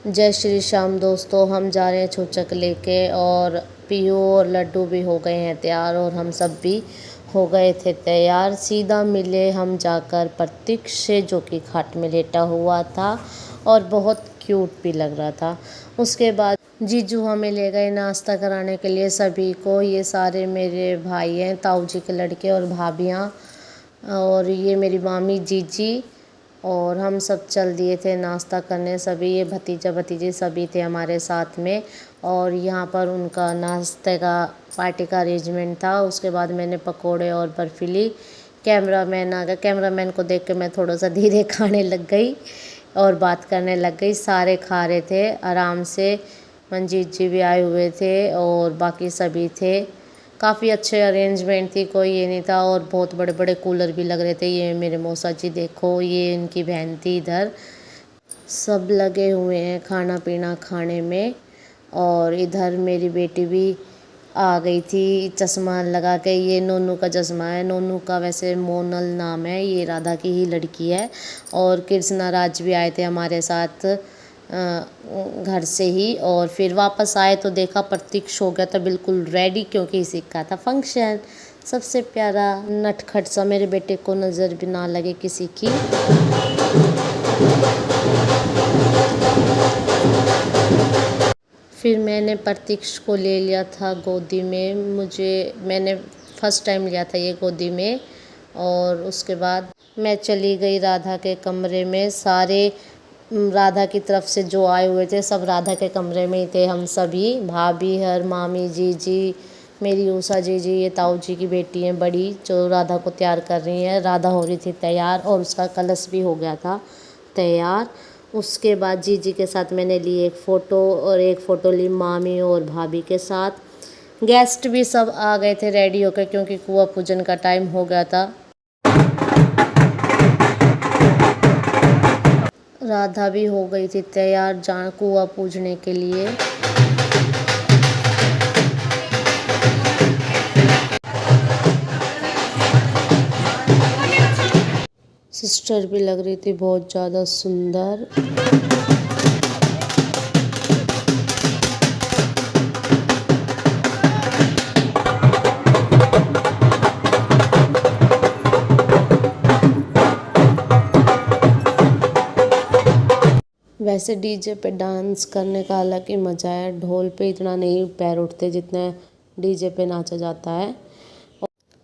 जय श्री श्याम दोस्तों, हम जा रहे हैं छूचक लेके और पीहू और लड्डू भी हो गए हैं तैयार और हम सब भी हो गए थे तैयार। सीधा मिले हम जाकर प्रतीक से, जो कि खाट में लेटा हुआ था और बहुत क्यूट भी लग रहा था। उसके बाद जीजू हमें ले गए नाश्ता कराने के लिए सभी को। ये सारे मेरे भाई हैं, ताऊ जी के लड़के और भाभियाँ, और ये मेरी मामी जीजी, और हम सब चल दिए थे नाश्ता करने। सभी ये भतीजा भतीजी सभी थे हमारे साथ में, और यहाँ पर उनका नाश्ते का पार्टी का अरेंजमेंट था। उसके बाद मैंने पकोड़े और बर्फ़ी ली। कैमरामैन आ गया, कैमरामैन को देख के मैं थोड़ा सा धीरे खाने लग गई और बात करने लग गई। सारे खा रहे थे आराम से, मंजीत जी भी आए हुए थे और बाकी सभी थे। काफ़ी अच्छे अरेंजमेंट थी, कोई ये नहीं था। और बहुत बड़े बड़े कूलर भी लग रहे थे। ये मेरे मौसा जी देखो, ये इनकी बहन थी इधर। सब लगे हुए हैं खाना पीना खाने में। और इधर मेरी बेटी भी आ गई थी चश्मा लगा के। ये नोनू का चश्मा है, नोनू का वैसे मोनल नाम है, ये राधा की ही लड़की है। और कृष्णा राज भी आए थे हमारे साथ घर से ही। और फिर वापस आए तो देखा प्रतीक हो गया था बिल्कुल रेडी, क्योंकि इसी का था फंक्शन। सबसे प्यारा नटखट सा, मेरे बेटे को नज़र भी ना लगे किसी की। फिर मैंने प्रतीक को ले लिया था गोदी में। मैंने फर्स्ट टाइम लिया था ये गोदी में। और उसके बाद मैं चली गई राधा के कमरे में। सारे राधा की तरफ से जो आए हुए थे सब राधा के कमरे में ही थे। हम सभी भाभी, हर मामी, जीजी, मेरी उषा जीजी, ये ताऊ जी की बेटी हैं बड़ी, जो राधा को तैयार कर रही हैं। राधा हो रही थी तैयार और उसका कलश भी हो गया था तैयार। उसके बाद जीजी के साथ मैंने ली एक फ़ोटो, और एक फ़ोटो ली मामी और भाभी के साथ। गेस्ट भी सब आ गए थे रेडी होकर, क्योंकि कुआं पूजन का टाइम हो गया था। राधा भी हो गई थी तैयार कुआं पूजने के लिए। सिस्टर भी लग रही थी बहुत ज़्यादा सुंदर। वैसे डीजे पे डांस करने का अलग ही मज़ा है। ढोल पे इतना नहीं पैर उठते जितने डीजे पे नाचा जाता है।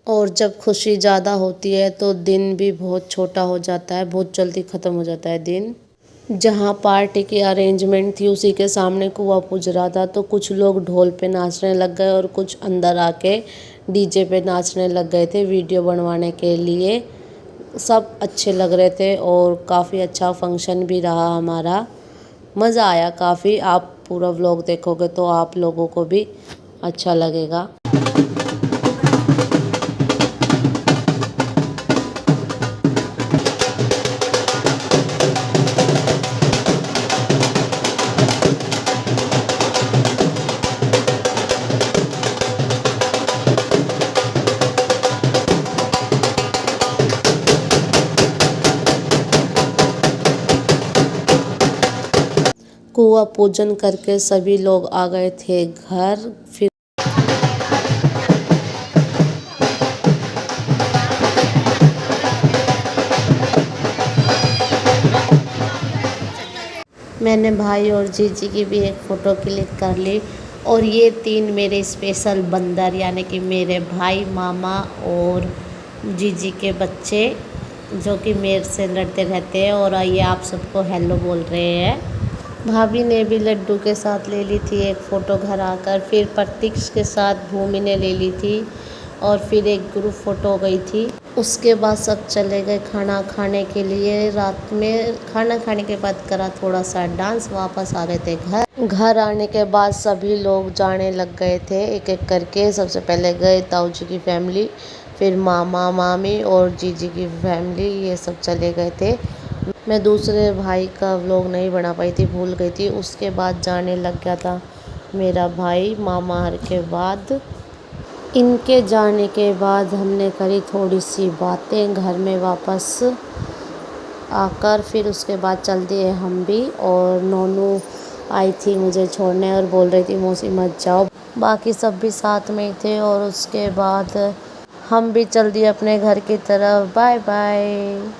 और जब खुशी ज़्यादा होती है तो दिन भी बहुत छोटा हो जाता है, बहुत जल्दी ख़त्म हो जाता है दिन। जहाँ पार्टी की अरेंजमेंट थी उसी के सामने कुआं पूज रहा था, तो कुछ लोग ढोल पे नाचने लग गए और कुछ अंदर आके डीजे पे नाचने लग गए थे वीडियो बनवाने के लिए। सब अच्छे लग रहे थे और काफ़ी अच्छा फंक्शन भी रहा हमारा। मज़ा आया काफ़ी। आप पूरा व्लॉग देखोगे तो आप लोगों को भी अच्छा लगेगा। कुआं पूजन करके सभी लोग आ गए थे घर। फिर मैंने भाई और जीजी की भी एक फ़ोटो क्लिक कर ली। और ये 3 मेरे स्पेशल बंदर, यानी कि मेरे भाई, मामा और जीजी के बच्चे, जो कि मेरे से लड़ते रहते हैं। और ये आप सबको हेलो बोल रहे हैं। भाभी ने भी लड्डू के साथ ले ली थी एक फ़ोटो घर आकर। फिर प्रतीक के साथ भूमि ने ले ली थी और फिर एक ग्रुप फ़ोटो हो गई थी। उसके बाद सब चले गए खाना खाने के लिए। रात में खाना खाने के बाद करा थोड़ा सा डांस, वापस आ गए थे घर। घर आने के बाद सभी लोग जाने लग गए थे एक एक करके। सबसे पहले गए ताऊ जी की फैमिली, फिर मामा मामी और जीजी की फैमिली, ये सब चले गए थे। मैं दूसरे भाई का व्लॉग नहीं बना पाई थी, भूल गई थी। उसके बाद जाने लग गया था मेरा भाई मामा हर के बाद। इनके जाने के बाद हमने करी थोड़ी सी बातें घर में वापस आकर। फिर उसके बाद चल दिए हम भी, और नोनू आई थी मुझे छोड़ने और बोल रही थी मौसी मत जाओ। बाकी सब भी साथ में ही थे और उसके बाद हम भी चल दिए अपने घर की तरफ। Bye bye.